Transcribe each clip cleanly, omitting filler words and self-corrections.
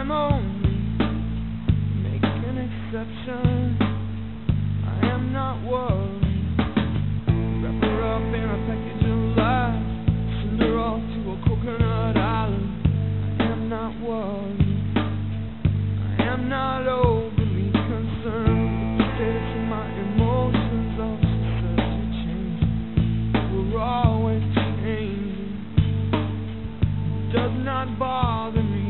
I'm only making an exception. I am not worried. Wrap her up in a package of lies, send her off to a coconut island. I am not worried. I am not overly concerned with the status of my emotions. All she says to change. We're always changing. It does not bother me.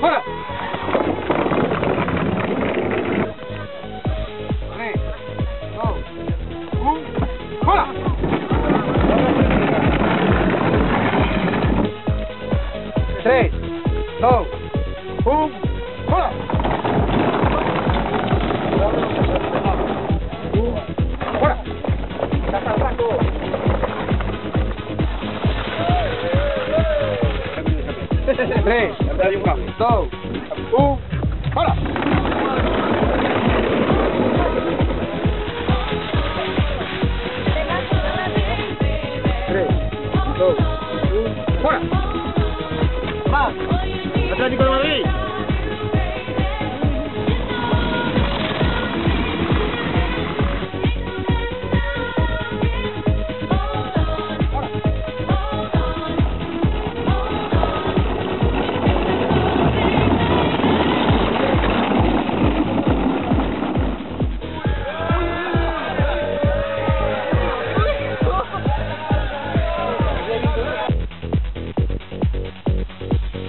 ¡Fuera! 3, 2, 1, ¡fuera! 3, 2, 1, ¡fuera! ¡Fuera! ¡Hasta el rato! 3, 2, 1, ¡fuera! 3, 2, 1, ¡fuera! ¡Más! ¡Atlético de Madrid!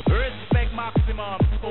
Respect maximum.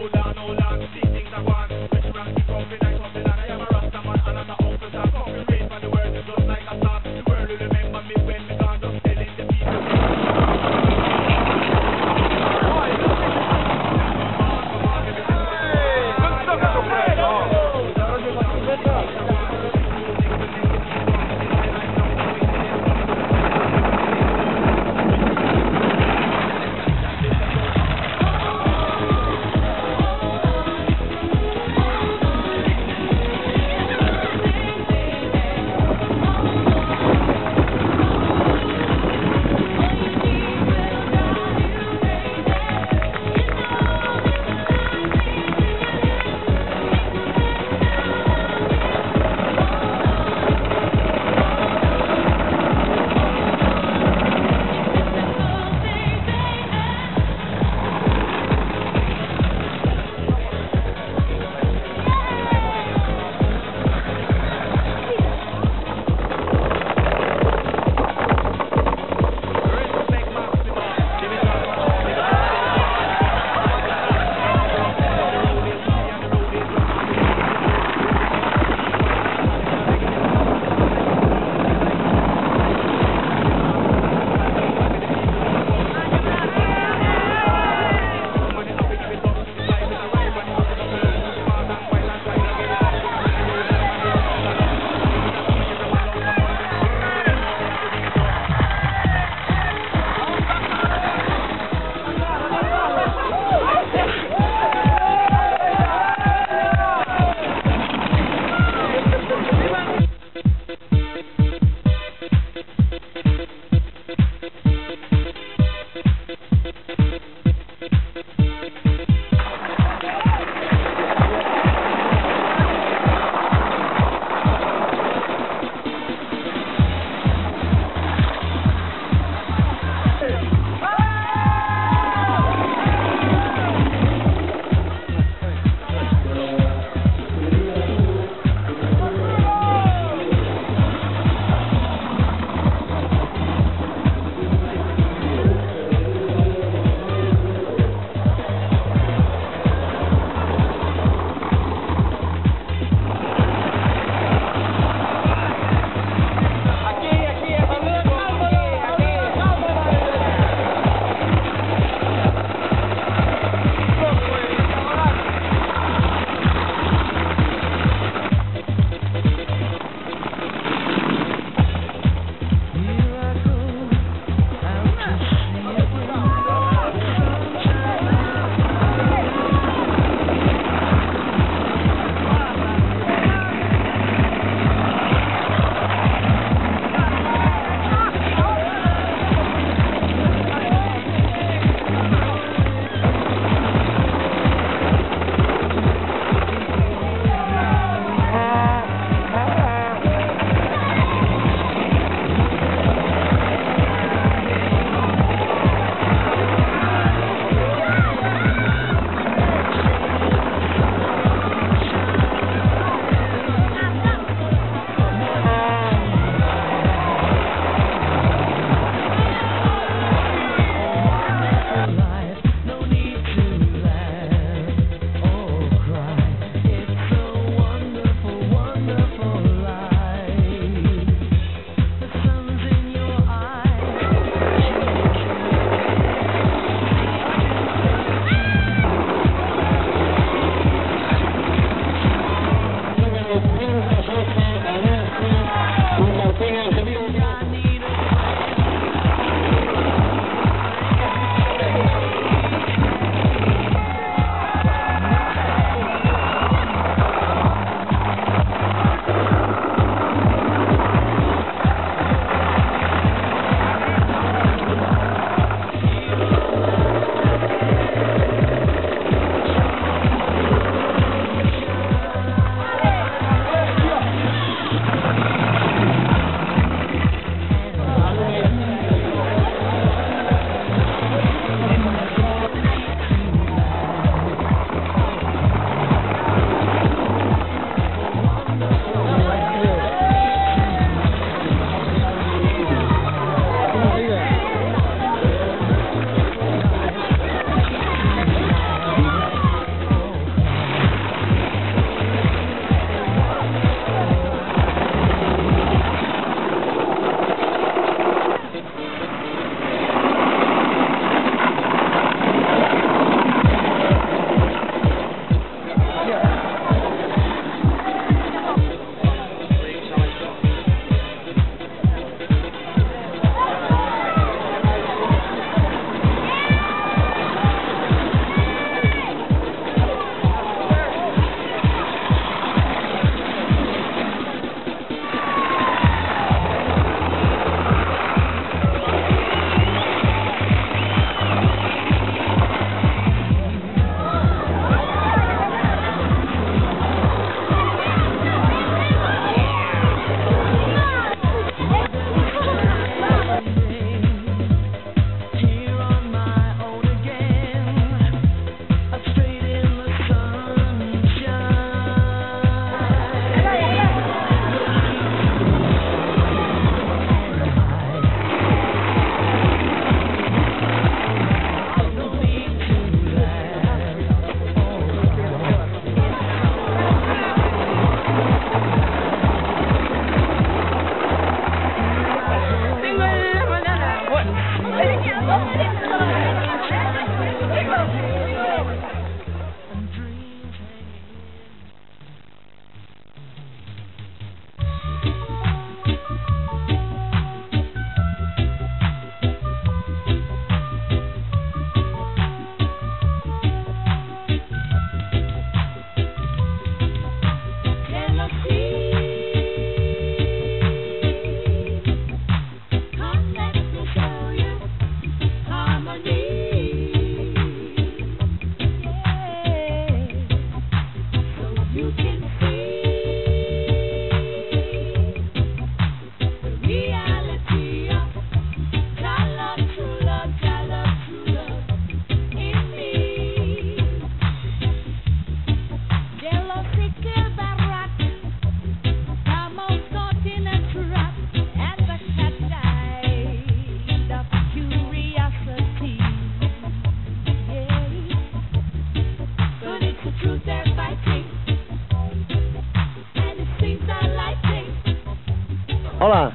Hola.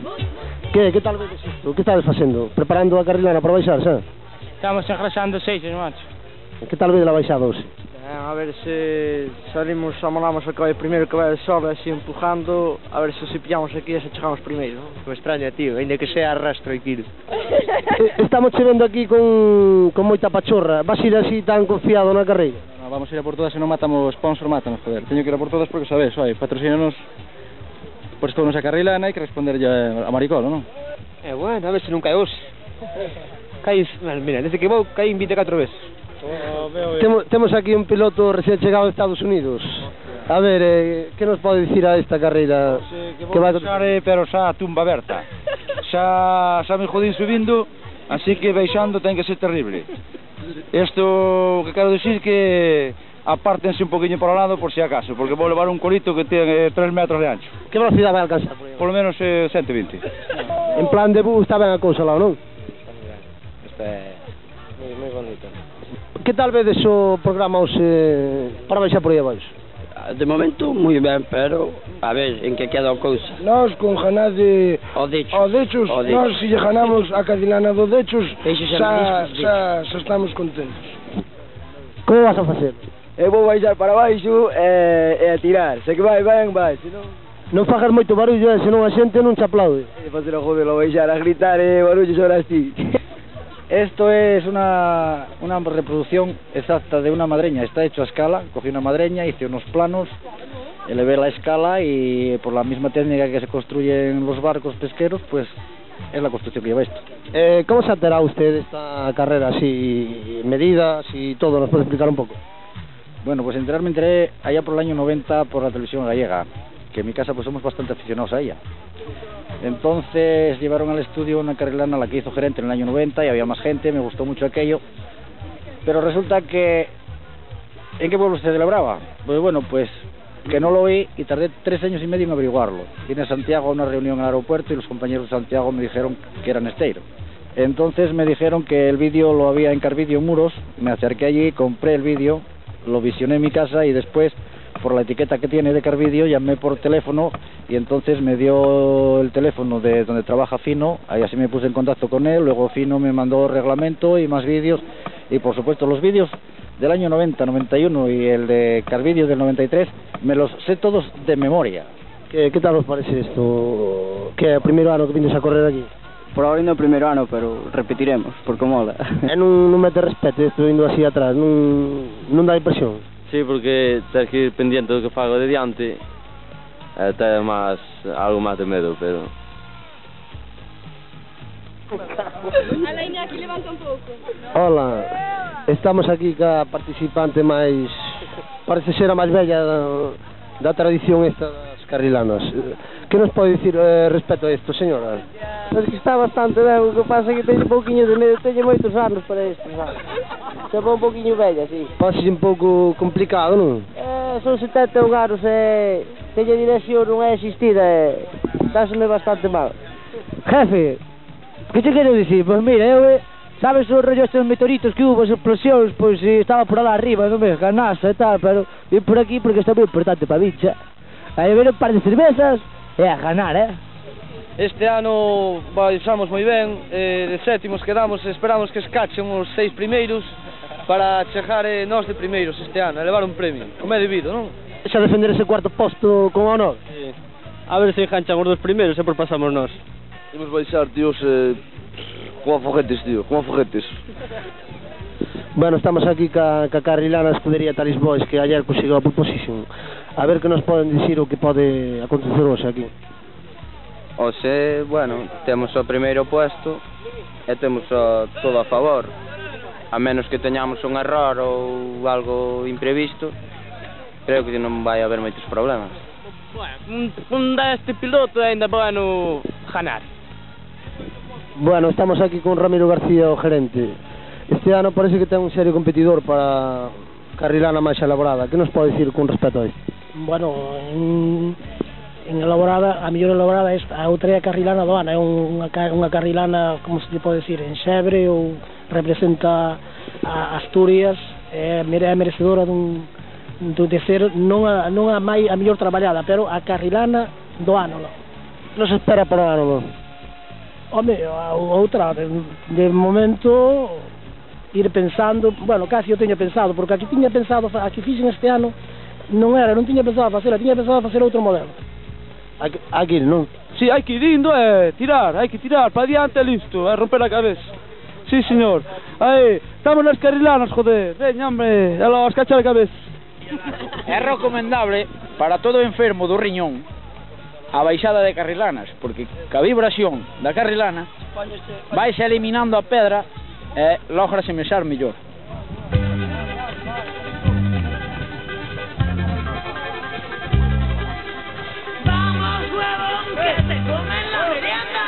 Que tal vedes isto? Que estades facendo? Preparando a carrilana para baixar, xa? Estamos engrasando seixas, macho. Que tal vedes a baixada hoxe? A ver se salimos, amolamos a cabe primeiro que vai de sol, así empujando, a ver se pillamos aquí e se chegamos primeiro. Me extraña, tío, ainda que sea arrastro e quilo. Estamos che vendo aquí con moita pachorra. Vas ir así tan confiado na carreira? No, vamos a ir a por todas e non matamos sponsor, mátanos, joder. Teño que ir a por todas porque, sabes, patrocínanos por esto nosa carrilana, hai que responderlle a Maricolo, non? Bueno, a ver se non cae hoxe. Caís, mira, desde que vou caí 24 veces. Temos aquí un piloto recién chegado de Estados Unidos. A ver, que nos pode dicir a esta carreira? Que vai baixar, pero xa a tumba aberta. Xa me jodín subindo, así que baixando ten que ser terrible. Isto que quero dicir que apártense un poquinho para o lado por si acaso, porque vou levar un colito que ten 3 metros de ancho. Que velocidade vai alcanzar? Por lo menos 120. En plan de bus está ben a cousa lá, non? Isto é moi bonito. Que tal vedes o programa hoxe para baixar por aí abaixo? De momento moi ben, pero a ver en que queda a cousa. Nós con ganas de O Dechos, nós se lle ganamos a Carrilana do Dechos, xa estamos contentos. Como vas a facer? Eu vou baixar para baixo e a tirar, se que vai ben, vai, senón... Non fagas moito barullo, senón a xente non te aplaude. E facer o joder, lo baixar a gritar barullo sobre así. Esto es una reproducción exacta de una madreña, está hecho a escala, cogí una madreña, hice unos planos, elevé la escala y por la misma técnica que se construyen los barcos pesqueros, pues es la construcción que lleva esto. ¿Cómo se enteró usted de esta carrera, así, medidas y todo? ¿Nos puede explicar un poco? Bueno, pues me enteré allá por el año 90 por la televisión gallega, que en mi casa pues somos bastante aficionados a ella. Entonces llevaron al estudio una carrilana, la que hizo gerente en el año 90, y había más gente, me gustó mucho aquello, pero resulta que... ¿En qué pueblo se celebraba? Pues bueno, pues que no lo oí y tardé 3 años y medio en averiguarlo. Vine a Santiago a una reunión en el aeropuerto y los compañeros de Santiago me dijeron que era en Esteiro. Entonces me dijeron que el vídeo lo había en Carvideo Muros, me acerqué allí, compré el vídeo, lo visioné en mi casa y después, por la etiqueta que tiene de Carvideo, llamé por teléfono y entonces me dio el teléfono de donde trabaja Fino, ahí así me puse en contacto con él, luego Fino me mandó reglamento y más vídeos, y por supuesto los vídeos del año 90, 91 y el de Carvideo del 93 me los sé todos de memoria. ¿Qué tal os parece esto? Que é o primeiro ano que vindes a correr aquí? Por ahora no primeiro ano, pero repetiremos, porque mola. Non mete respeto isto indo así atrás, non dá impresión? Sí, porque tens que ir pendiente do que fago de diante, ten algo máis de medo, pero... Ala, Iñaki, levanta un pouco. Hola, estamos aquí ca participante máis... Parece ser a máis bella da tradición esta das carrilanas. Que nos pode dicir respecto a isto, señora? Pois que está bastante ben, o que pasa é que teño un pouquiño de medo, teño moitos anos para isto, sabe? Se va un pouquiño bella, sí. Pase un pouco complicado, non? Son 71 anos e teño dirección non é asistida e dáseme bastante mal. Jefe, que te quero dicir? Pois mira, eu, sabes os rollos estes meteoritos que hubo, as explosións, pois estaba por alá arriba, non me canasa e tal, pero vim por aquí porque está moi importante para bicha. Aí ver un par de cervezas e a ganar, Este ano baixamos moi ben, de sétimos quedamos, esperamos que escachen os 6 primeiros para chegar nós de primeiros este ano, a levar un premio, como é debido, non? Xa defender ese cuarto posto con honor. Sí. A ver se enganchan os 2 primeiros e por pasamos nós. Imos baixar, tíos, como foguetes, tío, como foguetes. Bueno, estamos aquí ca carrilana escudería Talis Boys, que ayer conseguiu a pole position. A ver que nos poden dicir o que pode acontecer hoxe aquí. Hoxe, bueno, temos o primeiro puesto e temos todo a favor. A menos que teñamos un error ou algo imprevisto, creo que non vai haber moitos problemas. Bueno, un deste piloto é ainda bueno ganar. Bueno, estamos aquí con Ramiro García, o gerente. Este ano parece que ten un serio competidor para carrilana máis elaborada. Que nos pode dicir con respecto a isto? Bueno, en elaborada, a mellor elaborada a outra é a carrilana do ano, é unha carrilana, como se pode decir, en Xebre, ou representa a Asturias, é merecedora dun terceiro, non a mellor traballada, pero a carrilana do ano. nos espera para o ano? Home, outra, de momento ir pensando, bueno, casi eu teño pensado, porque aquí tiña pensado, aquí fixen este ano, non tiña pensado facela, tiña pensado facer outro modelo. Hai que ir, non? Sí, hai que ir indo hai que tirar para diante e listo, romper a cabeza. Sí, señor. Aí, estamos nas carrilanas, joder. Veña, hombre, a los cachar a cabeza. É recomendable para todo enfermo do riñón a baixada de carrilanas, porque ca vibración da carrilana vaise eliminando a pedra e lograse mexar mellor. Vamos, huevón, que te comen la merienda.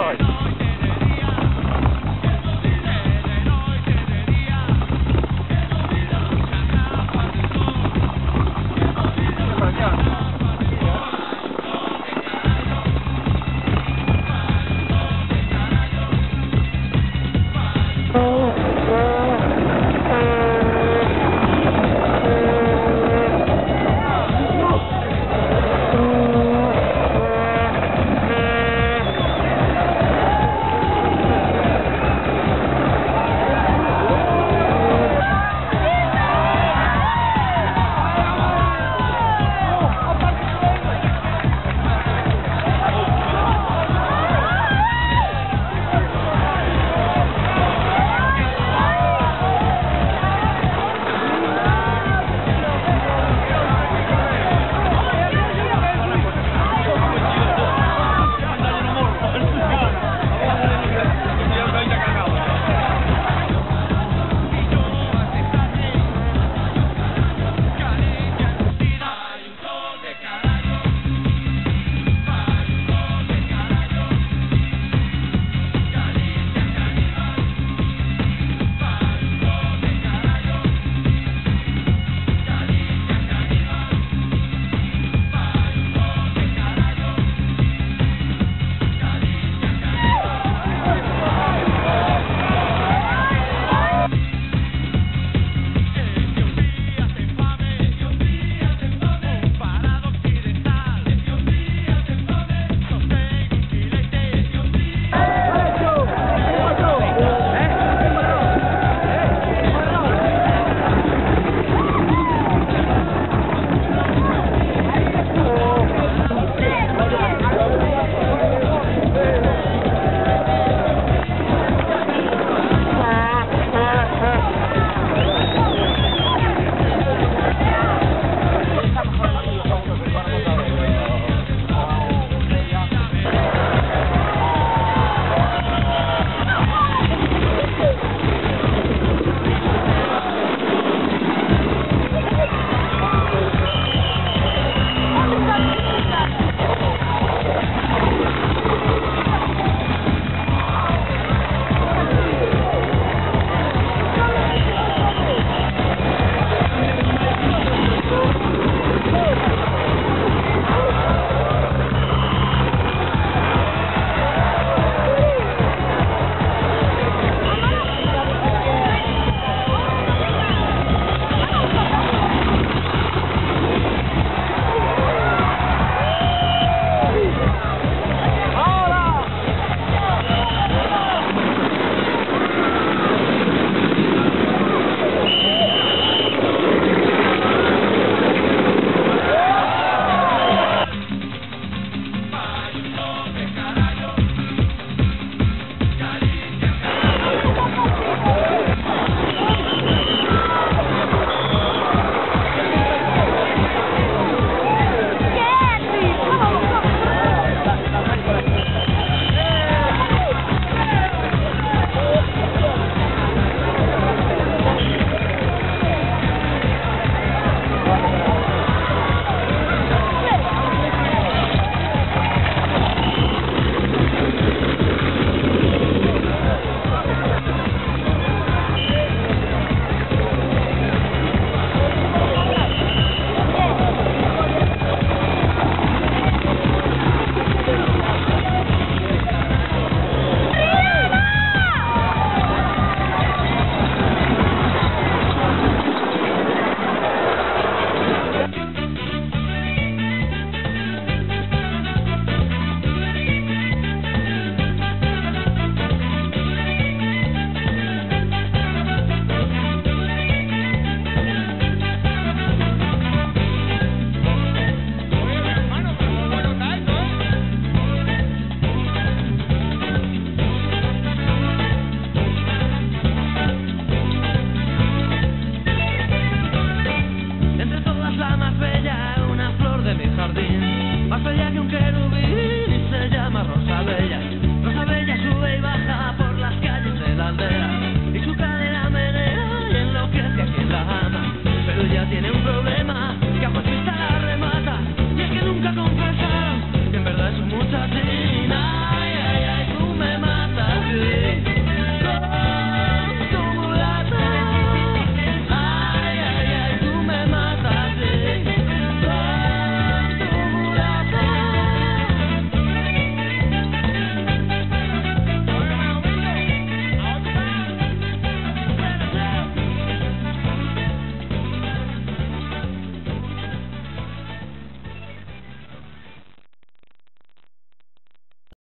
soy.